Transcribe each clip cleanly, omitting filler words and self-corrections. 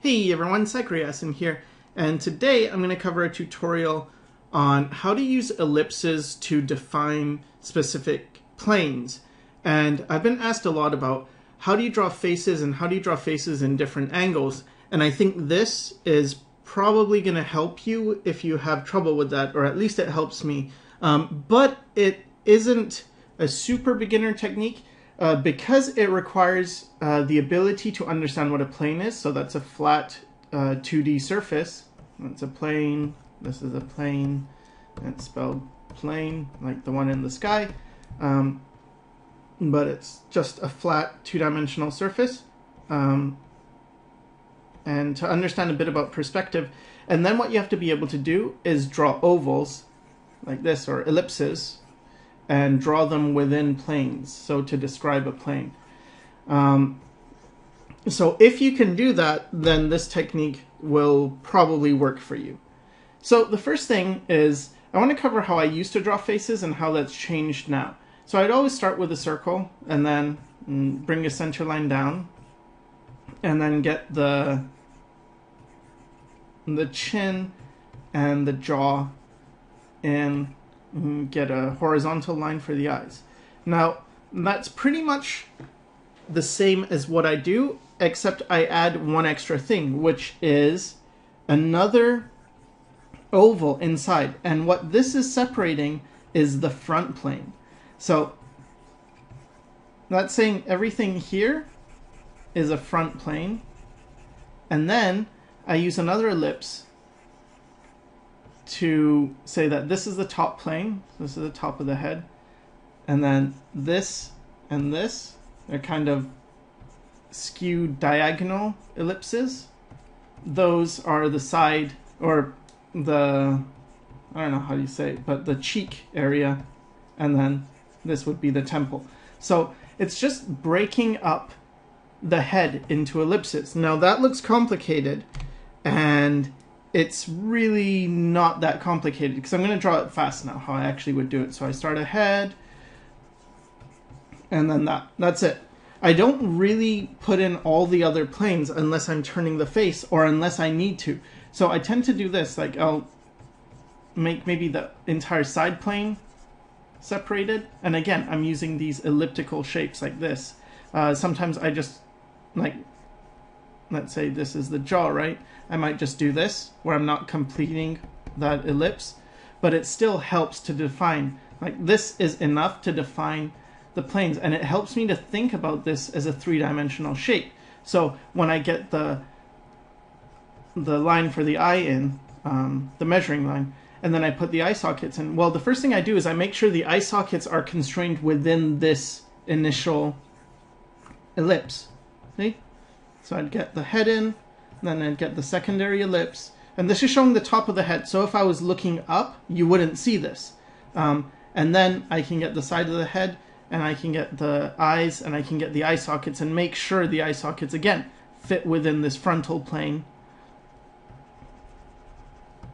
Hey everyone, Sakriasin here, and today I'm going to cover a tutorial on how to use ellipses to define specific planes. And I've been asked a lot about how do you draw faces and how do you draw faces in different angles, and I think this is probably going to help you if you have trouble with that, or at least it helps me. But it isn't a super beginner technique. Because it requires the ability to understand what a plane is, so that's a flat 2D surface. That's a plane, this is a plane, it's spelled plane, like the one in the sky, but it's just a flat two-dimensional surface. And to understand a bit about perspective, and then what you have to be able to do is draw ovals, like this, or ellipses, and draw them within planes, so to describe a plane. So if you can do that, then this technique will probably work for you. So the first thing is, I want to cover how I used to draw faces and how that's changed now. So I'd always start with a circle, and then bring a center line down, and then get the chin and the jaw in, get a horizontal line for the eyes. Now, that's pretty much the same as what I do, except I add one extra thing, which is another oval inside. And what this is separating is the front plane. So that's saying everything here is a front plane. And then I use another ellipse to say that this is the top plane, this is the top of the head, and then this and this are kind of skewed diagonal ellipses. Those are the side, or the, I don't know how you say it, but the cheek area, and then this would be the temple. So it's just breaking up the head into ellipses. Now that looks complicated, and it's really not that complicated, because I'm going to draw it fast now, how I actually would do it. So I start a head, and then that's it. I don't really put in all the other planes unless I'm turning the face, or unless I need to. So I tend to do this, like I'll make maybe the entire side plane separated, and again, I'm using these elliptical shapes like this. Sometimes I just, like, let's say this is the jaw, right? I might just do this, where I'm not completing that ellipse, but it still helps to define, like this is enough to define the planes, and it helps me to think about this as a three-dimensional shape. So when I get the line for the eye in, the measuring line, and then I put the eye sockets in, well, the first thing I do is I make sure the eye sockets are constrained within this initial ellipse. See? So I'd get the head in, then I'd get the secondary ellipse, and this is showing the top of the head, so if I was looking up, you wouldn't see this. And then I can get the side of the head, and I can get the eyes, and I can get the eye sockets, and make sure the eye sockets, again, fit within this frontal plane.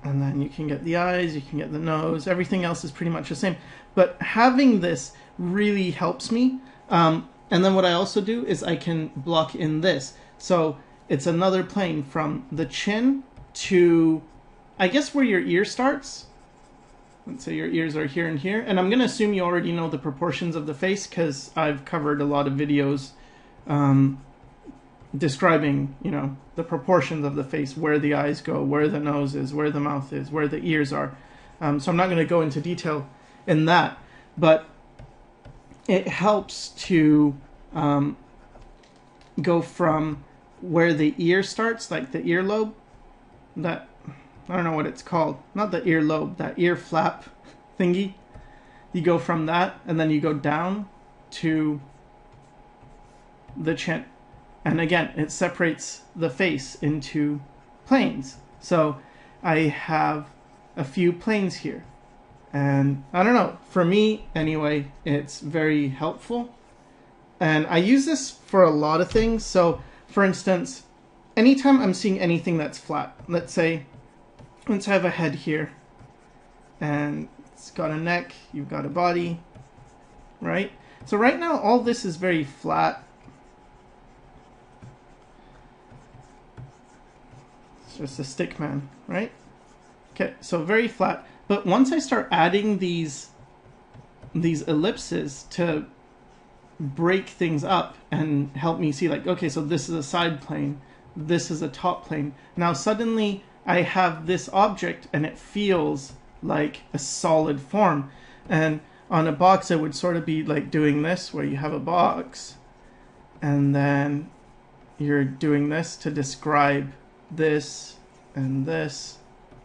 And then you can get the eyes, you can get the nose, everything else is pretty much the same. But having this really helps me. And then what I also do is I can block in this. So it's another plane from the chin to, I guess, where your ear starts. Let's say your ears are here and here. And I'm going to assume you already know the proportions of the face, because I've covered a lot of videos describing, you know, the proportions of the face, where the eyes go, where the nose is, where the mouth is, where the ears are. So I'm not going to go into detail in that, but it helps to go from where the ear starts, like the earlobe, that, I don't know what it's called, not the earlobe, that ear flap thingy. You go from that, and then you go down to the chin. And again, it separates the face into planes. So I have a few planes here. And I don't know, for me anyway, it's very helpful. And I use this for a lot of things. So for instance, anytime I'm seeing anything that's flat, let's say, let's have a head here, and it's got a neck, you've got a body, right? So right now all this is very flat. just a stick man, right? Okay, so very flat. But once I start adding these ellipses to break things up and help me see, like, okay, so this is a side plane, this is a top plane. Now suddenly I have this object and it feels like a solid form. And on a box it would sort of be like doing this, where you have a box and then you're doing this to describe this and this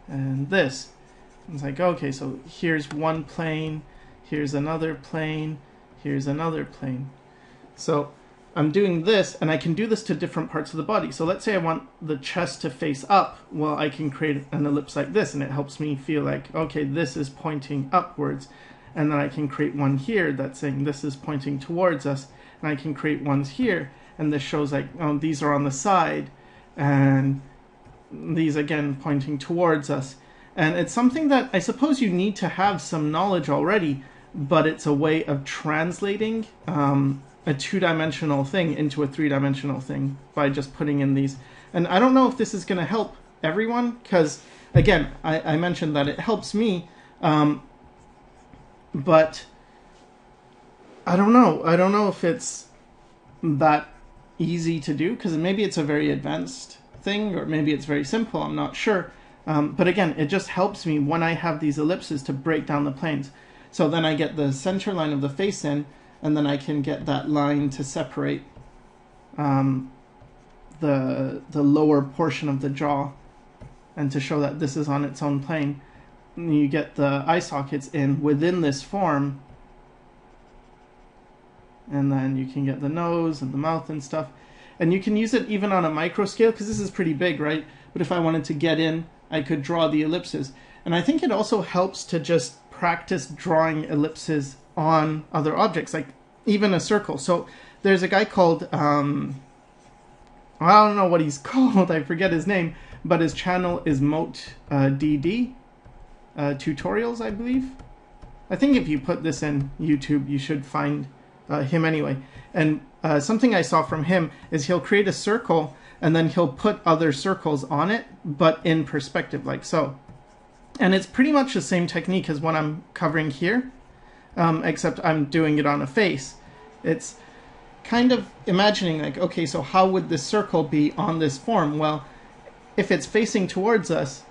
and this. It's like, okay, so here's one plane, here's another plane, here's another plane. So I'm doing this, and I can do this to different parts of the body. So let's say I want the chest to face up. Well, I can create an ellipse like this, and it helps me feel like, okay, this is pointing upwards. And then I can create one here that's saying this is pointing towards us. And I can create ones here, and this shows like, oh, these are on the side, and these again pointing towards us. And it's something that I suppose you need to have some knowledge already, but it's a way of translating a two-dimensional thing into a three-dimensional thing by just putting in these. And I don't know if this is going to help everyone, because again, I mentioned that it helps me, but I don't know. I don't know if it's that easy to do, because maybe it's a very advanced thing, or maybe it's very simple. I'm not sure. But again, it just helps me when I have these ellipses to break down the planes. So then I get the center line of the face in, and then I can get that line to separate the lower portion of the jaw, and to show that this is on its own plane. And you get the eye sockets in within this form, and then you can get the nose and the mouth and stuff. And you can use it even on a micro scale, because this is pretty big, right? But if I wanted to get in, I could draw the ellipses. And I think it also helps to just practice drawing ellipses on other objects, like even a circle. So there's a guy called, I don't know what he's called, I forget his name, but his channel is MoteDD Tutorials, I believe. I think if you put this in YouTube, you should find him anyway. And something I saw from him is he'll create a circle, and then he'll put other circles on it, but in perspective, like so. And it's pretty much the same technique as what I'm covering here, except I'm doing it on a face. It's kind of imagining like, okay, so how would this circle be on this form? Well, if it's facing towards us,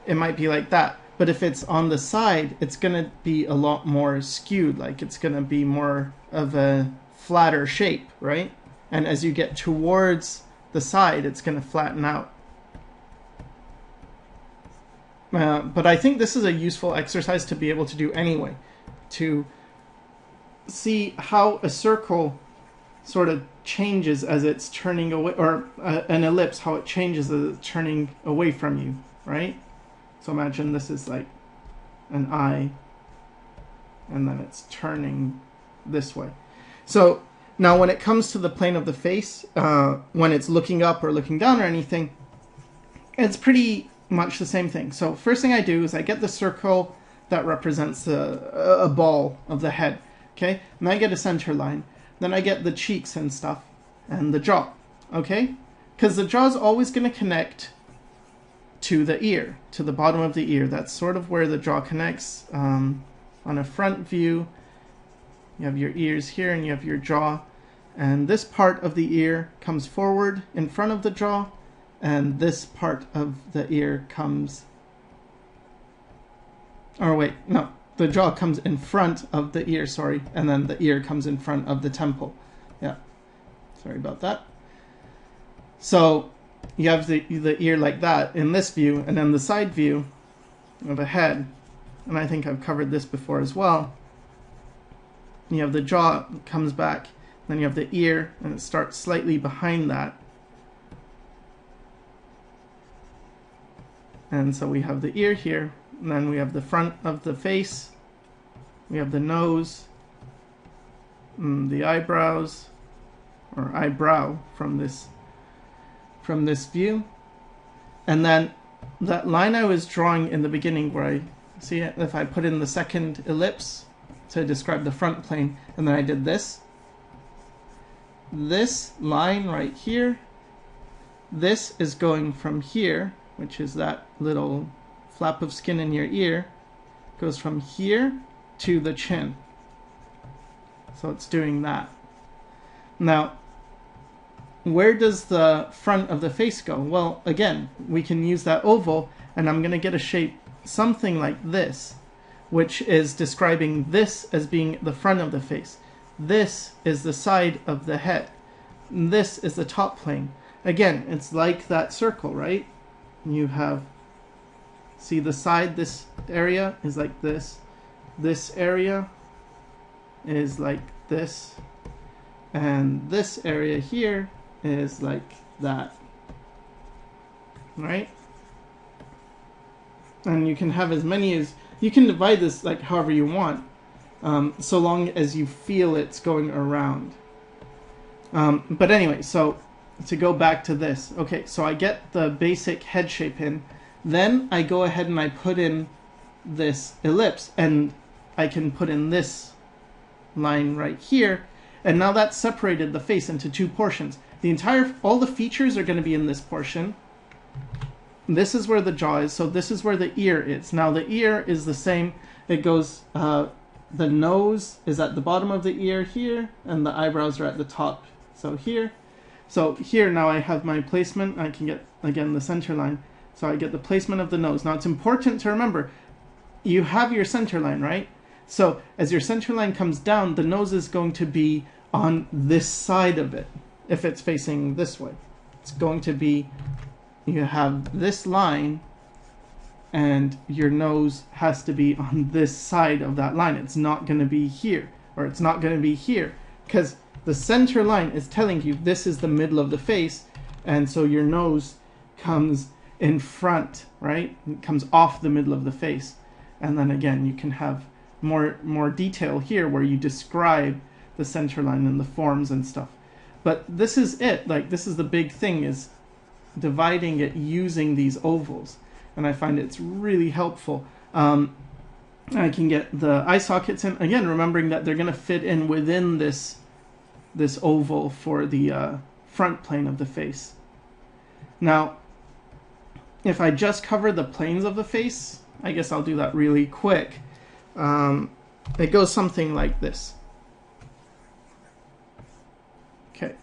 it might be like that. But if it's on the side, it's going to be a lot more skewed, like it's going to be more of a flatter shape, right? And as you get towards the side, it's going to flatten out. But I think this is a useful exercise to be able to do anyway, to see how a circle sort of changes as it's turning away, or an ellipse, how it changes as it's turning away from you, right? So imagine this is like an eye, and then it's turning this way. So now when it comes to the plane of the face, when it's looking up or looking down or anything, it's pretty much the same thing. So first thing I do is I get the circle that represents a ball of the head, okay? And I get a center line. Then I get the cheeks and stuff, and the jaw, okay? Because the jaw is always going to connect to the ear, to the bottom of the ear. That's sort of where the jaw connects. On a front view, you have your ears here, and you have your jaw. And this part of the ear comes forward in front of the jaw, and this part of the ear comes, or wait, no, the jaw comes in front of the ear, sorry, and then the ear comes in front of the temple. Yeah, sorry about that. So you have the ear like that in this view, and then the side view of a head, and I think I've covered this before as well. You have the jaw comes back, then you have the ear, and it starts slightly behind that. And so we have the ear here, and then we have the front of the face, we have the nose, the eyebrows, or eyebrow from this view. And then that line I was drawing in the beginning, where I see it, if I put in the second ellipse to describe the front plane, and then I did this line right here, this is going from here which is that little flap of skin in your ear, goes from here to the chin. So it's doing that. Now, where does the front of the face go? Well, again, we can use that oval, and I'm going to get a shape something like this, which is describing this as being the front of the face. This is the side of the head. This is the top plane. Again, it's like that circle, right? You have, see the side, this area is like this. This area is like this. And this area here is like that, right? And you can have as many as, you can divide this like however you want, so long as you feel it's going around. But anyway, so to go back to this, okay, so I get the basic head shape in, then I go ahead and I put in this ellipse, and I can put in this line right here, and now that's separated the face into two portions. All the features are going to be in this portion. This is where the jaw is, so this is where the ear is. Now the ear is the same. It goes, the nose is at the bottom of the ear here, and the eyebrows are at the top, so here. So here now I have my placement. I can get, again, the center line. So I get the placement of the nose. Now it's important to remember, you have your center line, right? So as your center line comes down, the nose is going to be on this side of it. If it's facing this way, it's going to be, you have this line, and your nose has to be on this side of that line. It's not going to be here, or it's not going to be here, because the center line is telling you this is the middle of the face, and so your nose comes in front, right? It comes off the middle of the face. And then again, you can have more detail here where you describe the center line and the forms and stuff. But this is it, like this is the big thing, is dividing it using these ovals. And I find it's really helpful. I can get the eye sockets in, again, remembering that they're gonna fit in within this oval for the front plane of the face. Now, if I just cover the planes of the face, I guess I'll do that really quick. It goes something like this. Okay.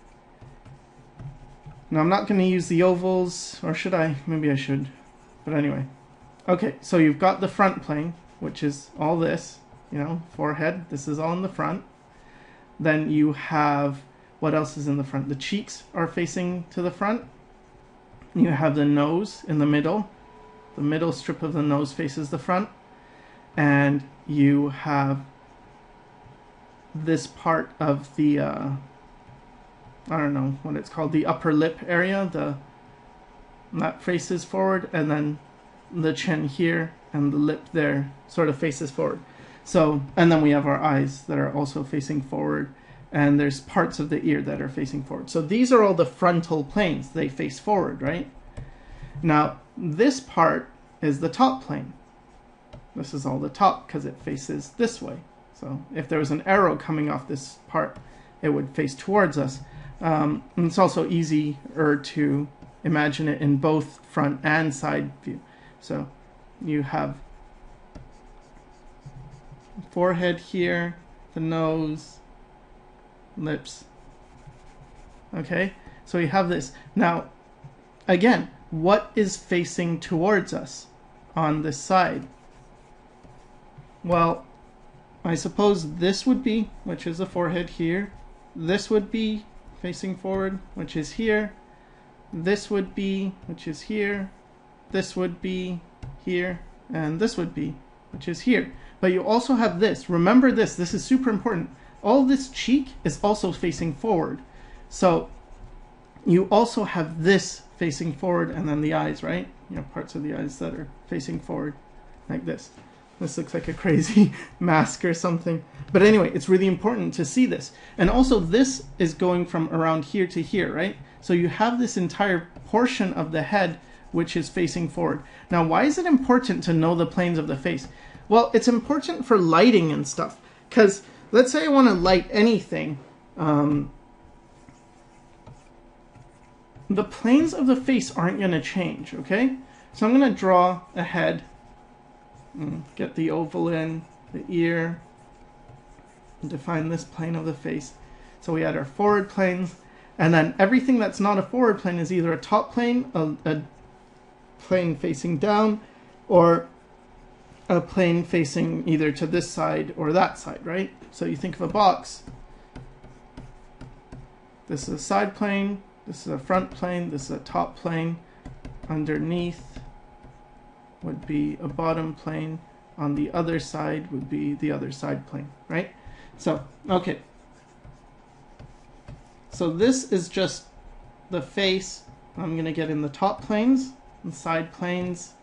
Now I'm not going to use the ovals, or should I? Maybe I should. But anyway. Okay, so you've got the front plane, which is all this, you know, forehead. This is all in the front. Then you have, what else is in the front? The cheeks are facing to the front. You have the nose in the middle. The middle strip of the nose faces the front. And you have this part of the, I don't know what it's called, the upper lip area, that faces forward, and then the chin here and the lip there sort of faces forward. So, and then we have our eyes that are also facing forward, and there's parts of the ear that are facing forward. So these are all the frontal planes. They face forward, right? Now, this part is the top plane. This is all the top because it faces this way. So if there was an arrow coming off this part, it would face towards us. And it's also easier to imagine it in both front and side view. So you have forehead here, the nose, lips. Okay, so you have this. Now, again, what is facing towards us on this side? Well, I suppose this would be, which is the forehead here. This would be facing forward, which is here. This would be, which is here. This would be here. And this would be, which is here. But you also have this. Remember this. This is super important. All this cheek is also facing forward. So you also have this facing forward, and then the eyes, right? You know, parts of the eyes that are facing forward, like this. This looks like a crazy mask or something. But anyway, it's really important to see this. And also this is going from around here to here, right? So you have this entire portion of the head which is facing forward. Now, why is it important to know the planes of the face? Well, it's important for lighting and stuff. Because let's say I want to light anything. The planes of the face aren't going to change, okay? So I'm going to draw a head, get the oval in, the ear, and define this plane of the face. So we had our forward planes, and then everything that's not a forward plane is either a top plane, a plane facing down, or a plane facing either to this side or that side, right? So you think of a box. This is a side plane, this is a front plane, this is a top plane. Underneath would be a bottom plane. On the other side would be the other side plane, right? So, okay. So this is just the face. I'm going to get in the top planes and side planes.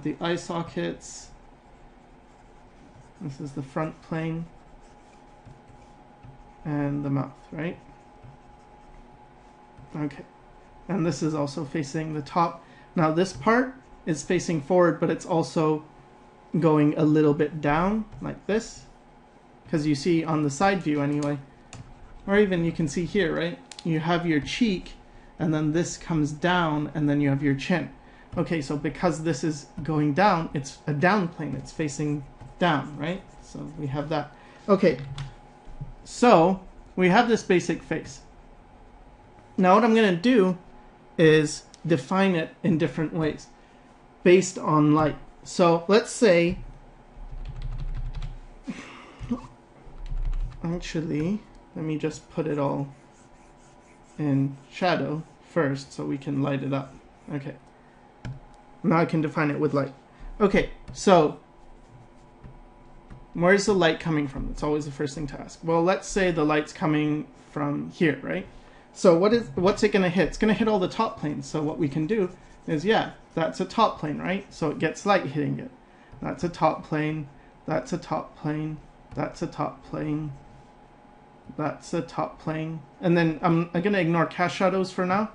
The eye sockets. This is the front plane. And the mouth, right? Okay. And this is also facing the top. Now this part is facing forward, but it's also going a little bit down like this, because you see on the side view anyway, or even you can see here, right? You have your cheek, and then this comes down, and then you have your chin. Okay, so because this is going down, it's a down plane. It's facing down, right? So we have that. Okay, so we have this basic face. Now what I'm going to do is define it in different ways based on light. So let's say, actually, let me just put it all in shadow first so we can light it up. Okay. Now I can define it with light. Okay, so where's the light coming from? That's always the first thing to ask. Well, let's say the light's coming from here, right? So what's it going to hit? It's going to hit all the top planes. So what we can do is, yeah, that's a top plane, right? So it gets light hitting it. That's a top plane. That's a top plane. That's a top plane. That's a top plane. And then I'm going to ignore cast shadows for now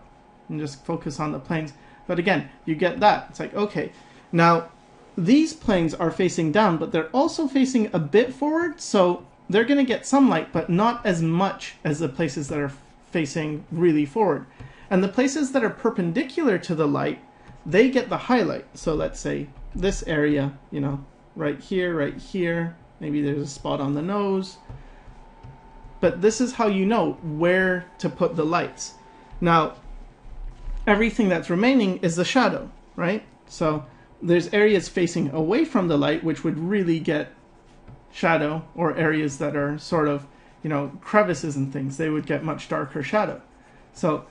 and just focus on the planes. But again, you get that. It's like, okay, now these planes are facing down, but they're also facing a bit forward. So they're going to get some light, but not as much as the places that are facing really forward. And the places that are perpendicular to the light, they get the highlight. So let's say this area, you know, right here, maybe there's a spot on the nose. But this is how you know where to put the lights. Now, everything that's remaining is the shadow, right? So there's areas facing away from the light which would really get shadow, or areas that are sort of, you know, crevices and things, they would get much darker shadow. So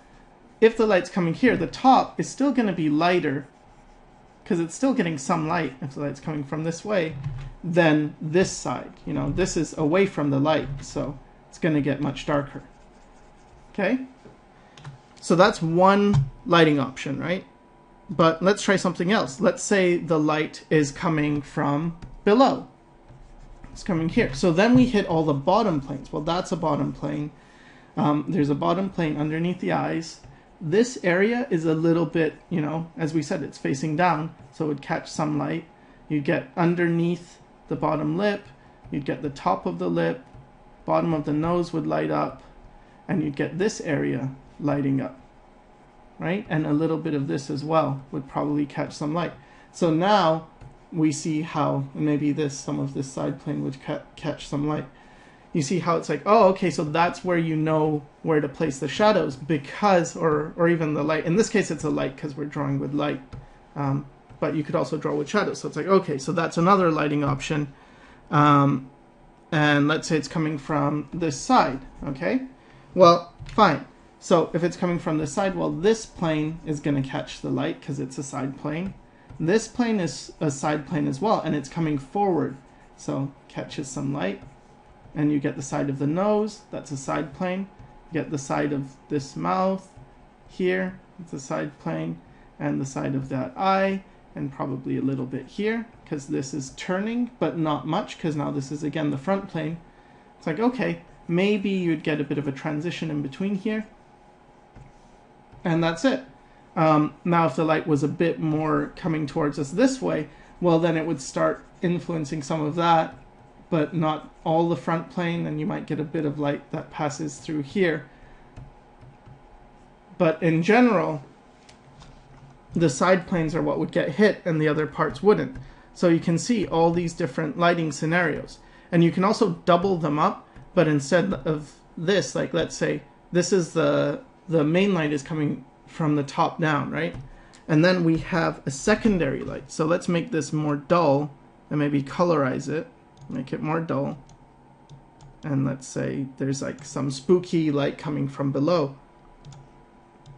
if the light's coming here, the top is still going to be lighter because it's still getting some light if the light's coming from this way than this side. You know, this is away from the light, so it's going to get much darker. Okay? So that's one lighting option, right? But let's try something else. Let's say the light is coming from below. It's coming here. So then we hit all the bottom planes. Well, that's a bottom plane. There's a bottom plane underneath the eyes. This area is a little bit, you know, as we said, it's facing down, so it would catch some light. You'd get underneath the bottom lip. You'd get the top of the lip. Bottom of the nose would light up. And you'd get this area lighting up, right? And a little bit of this as well would probably catch some light. So now we see how maybe some of this side plane would catch some light. You see how it's like, oh, okay, so that's where you know where to place the shadows, because, or even the light. In this case, it's a light because we're drawing with light, but you could also draw with shadows. So it's like, okay, so that's another lighting option. And let's say it's coming from this side, okay? Well, fine. So if it's coming from this side, well, this plane is going to catch the light because it's a side plane. This plane is a side plane as well, and it's coming forward, so catches some light. And you get the side of the nose, that's a side plane. You get the side of this mouth here, it's a side plane, and the side of that eye, and probably a little bit here, because this is turning, but not much, because now this is again the front plane. It's like, okay, maybe you'd get a bit of a transition in between here, and that's it. Now if the light was a bit more coming towards us this way, well then it would start influencing some of that, but not all the front plane, and you might get a bit of light that passes through here. But in general, the side planes are what would get hit and the other parts wouldn't. So you can see all these different lighting scenarios. And you can also double them up, but instead of this, like let's say this is the main light is coming from the top down, right? And then we have a secondary light. So let's make this more dull and maybe colorize it, make it more dull. And let's say there's like some spooky light coming from below.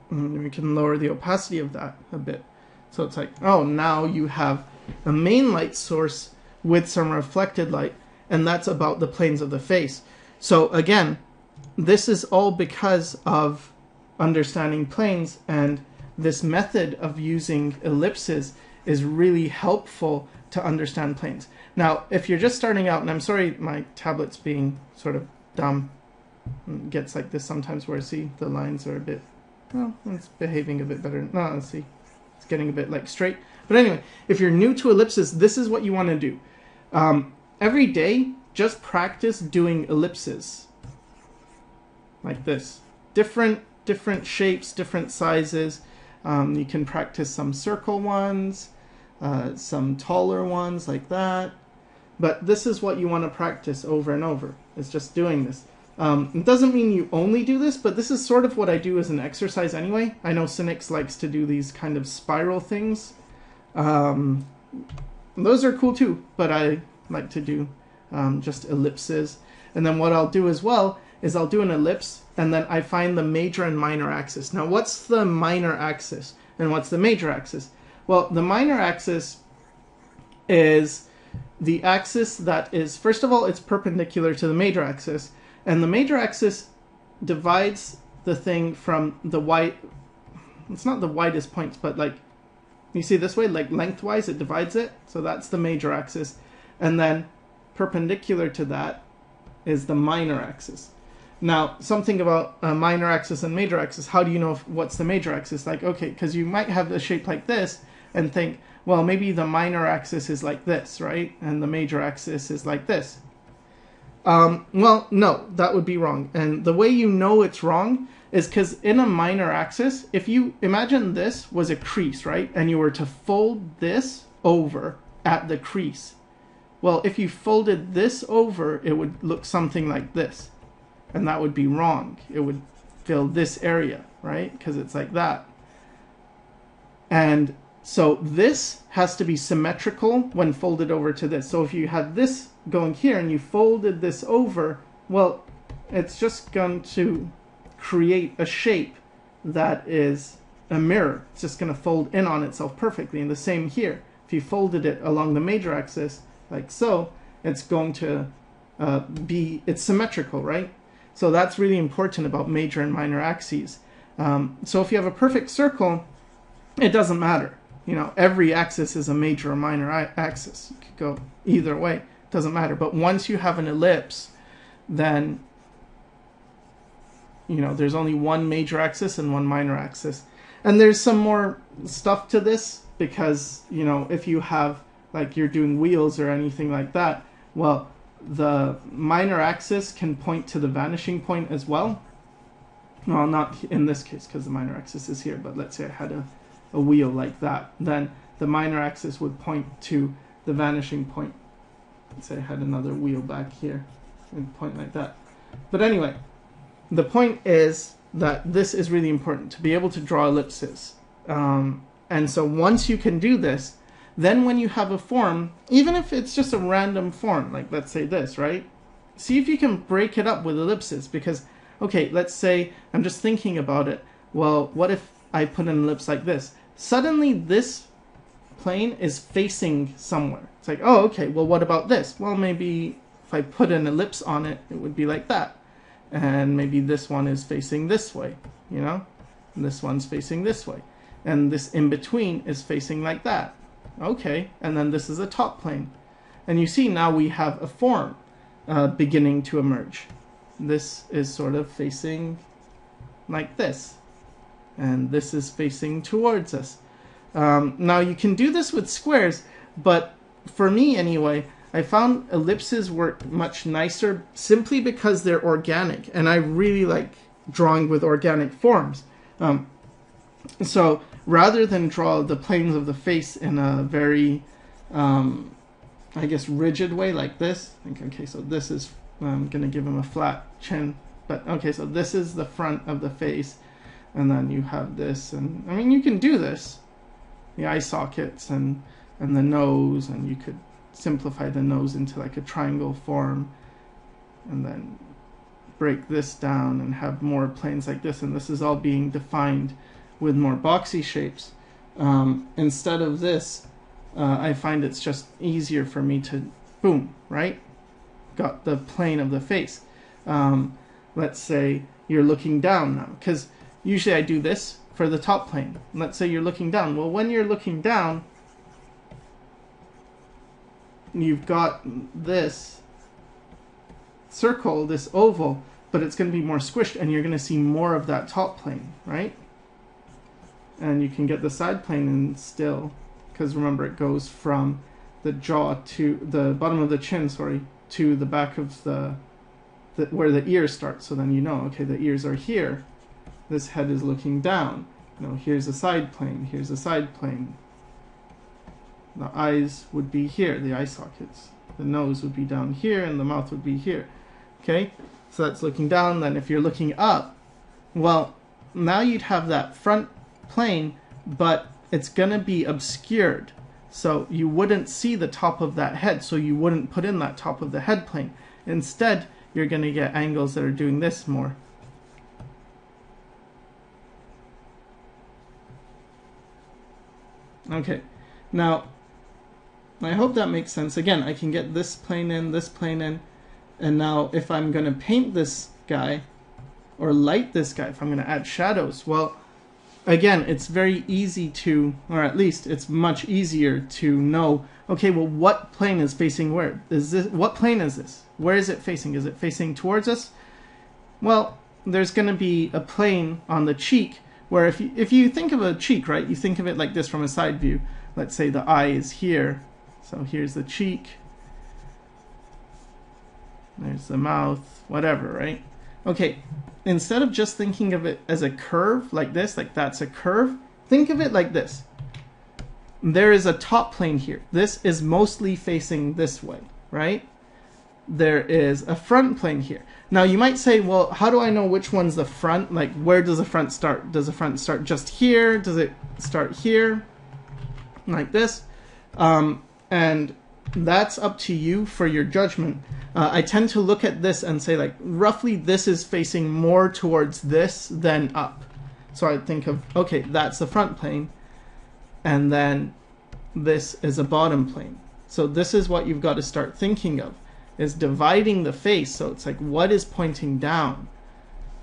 And we can lower the opacity of that a bit. So it's like, oh, now you have a main light source with some reflected light, and that's about the planes of the face. So again, this is all because of understanding planes, and this method of using ellipses is really helpful to understand planes. Now, if you're just starting out, and I'm sorry my tablet's being sort of dumb, it gets like this sometimes where I see the lines are a bit, well, it's behaving a bit better. No, let's see, it's getting a bit like straight. But anyway, if you're new to ellipses, this is what you want to do. Every day, just practice doing ellipses like this. Different shapes, different sizes. You can practice some circle ones, some taller ones like that. But this is what you want to practice over and over. It's just doing this. It doesn't mean you only do this, but this is sort of what I do as an exercise anyway. I know Cintiq likes to do these kind of spiral things. Those are cool too, but I like to do just ellipses. And then what I'll do as well is I'll do an ellipse, and then I find the major and minor axis. Now, what's the minor axis and what's the major axis? Well, the minor axis is the axis that is, first of all, it's perpendicular to the major axis, and the major axis divides the thing from the it's not the widest points, but like, you see this way, like lengthwise, it divides it. So that's the major axis. And then perpendicular to that is the minor axis. Now, something about a minor axis and major axis, how do you know what's the major axis? Like, okay, because you might have a shape like this and think, well, maybe the minor axis is like this, right? And the major axis is like this. Well, no, that would be wrong. And the way you know it's wrong is because in a minor axis, if you imagine this was a crease, right? And you were to fold this over at the crease. Well, if you folded this over, it would look something like this. And that would be wrong. It would fill this area, right? Because it's like that. And so this has to be symmetrical when folded over to this. So if you had this going here and you folded this over, well, it's just going to create a shape that is a mirror. It's just going to fold in on itself perfectly. And the same here. If you folded it along the major axis, like so, it's going to it's symmetrical, right? So that's really important about major and minor axes. So if you have a perfect circle, it doesn't matter. You know, every axis is a major or minor axis. You could go either way. It doesn't matter. But once you have an ellipse, then, you know, there's only one major axis and one minor axis. And there's some more stuff to this because, you know, if you have, like you're doing wheels or anything like that, well, the minor axis can point to the vanishing point as well. Well, not in this case because the minor axis is here, but let's say I had a wheel like that. Then the minor axis would point to the vanishing point. Let's say I had another wheel back here and point like that. But anyway, the point is that this is really important to be able to draw ellipses. And so once you can do this, then when you have a form, even if it's just a random form, like let's say this, right? See if you can break it up with ellipses because, okay, let's say I'm just thinking about it. Well, what if I put an ellipse like this? Suddenly this plane is facing somewhere. It's like, oh, okay, well, what about this? Well, maybe if I put an ellipse on it, it would be like that. And maybe this one is facing this way, you know? And this one's facing this way. And this in between is facing like that. Okay, and then this is a top plane. And you see now we have a form beginning to emerge. This is sort of facing like this. And this is facing towards us. Now you can do this with squares, but for me anyway, I found ellipses work much nicer simply because they're organic. And I really like drawing with organic forms. So rather than draw the planes of the face in a very, I guess, rigid way like this, okay, so this is, I'm going to give him a flat chin, but okay, so this is the front of the face, and then you have this, and I mean, you can do this, the eye sockets and the nose, and you could simplify the nose into like a triangle form, and then break this down and have more planes like this, and this is all being defined with more boxy shapes. Instead of this, I find it's just easier for me to, boom, right? Got the plane of the face. Let's say you're looking down now, because usually I do this for the top plane. Let's say you're looking down. Well, when you're looking down, you've got this circle, this oval, but it's going to be more squished, and you're going to see more of that top plane, right? And you can get the side plane in still, because remember, it goes from the jaw to the bottom of the chin, sorry, to the back of the where the ears start. So then you know, okay, the ears are here. This head is looking down. You know, here's a side plane. Here's a side plane. The eyes would be here, the eye sockets. The nose would be down here, and the mouth would be here. Okay, so that's looking down. Then if you're looking up, well, now you'd have that front plane, but it's gonna be obscured. So you wouldn't see the top of that head, so you wouldn't put in that top of the head plane. Instead, you're gonna get angles that are doing this more. Okay, now, I hope that makes sense. Again, I can get this plane in, and now if I'm gonna paint this guy, or light this guy, if I'm gonna add shadows, well, again, it's very easy to, or at least it's much easier to know, okay, well, what plane is facing where? What plane is this? Where is it facing? Is it facing towards us? Well, there's going to be a plane on the cheek where if you think of a cheek, right, you think of it like this from a side view. Let's say the eye is here. So here's the cheek. There's the mouth, whatever, right? Okay, instead of just thinking of it as a curve like this, like that's a curve, think of it like this. There is a top plane here. This is mostly facing this way, right? There is a front plane here. Now you might say, well, how do I know which one's the front? Like, where does the front start? Does the front start just here? Does it start here? Like this? And that's up to you for your judgment. I tend to look at this and say, like, roughly this is facing more towards this than up. So I think of, okay, that's the front plane, and then this is a bottom plane. So this is what you've got to start thinking of, is dividing the face. So it's like, what is pointing down?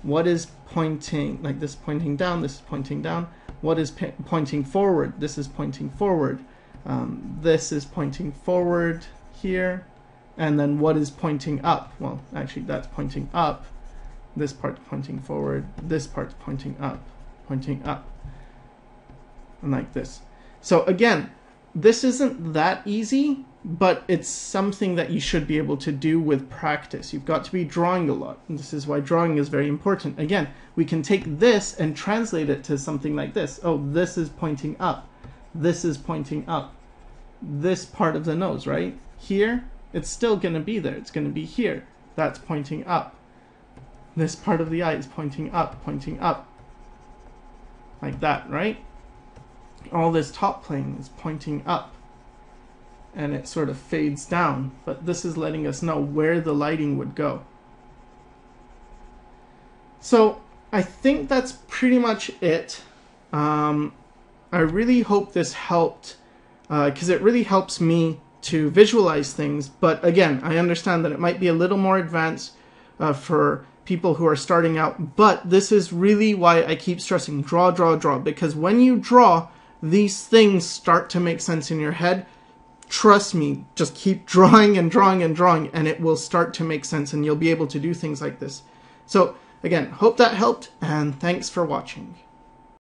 What is pointing, like this pointing down, this is pointing down. What is pointing forward? This is pointing forward. This is pointing forward here. And then what is pointing up? Well, actually that's pointing up. This part's pointing forward. This part's pointing up. And like this. So again, this isn't that easy, but it's something that you should be able to do with practice. You've got to be drawing a lot. And this is why drawing is very important. Again, we can take this and translate it to something like this. Oh, this is pointing up. This is pointing up. This part of the nose, right? Here, it's still going to be there. It's going to be here. That's pointing up. This part of the eye is pointing up. Like that, right? All this top plane is pointing up. And it sort of fades down. But this is letting us know where the lighting would go. So I think that's pretty much it. I really hope this helped, because it really helps me to visualize things. But again, I understand that it might be a little more advanced for people who are starting out, but this is really why I keep stressing draw, because when you draw, these things start to make sense in your head. Trust me, just keep drawing and it will start to make sense, and you'll be able to do things like this. So again, hope that helped, and thanks for watching.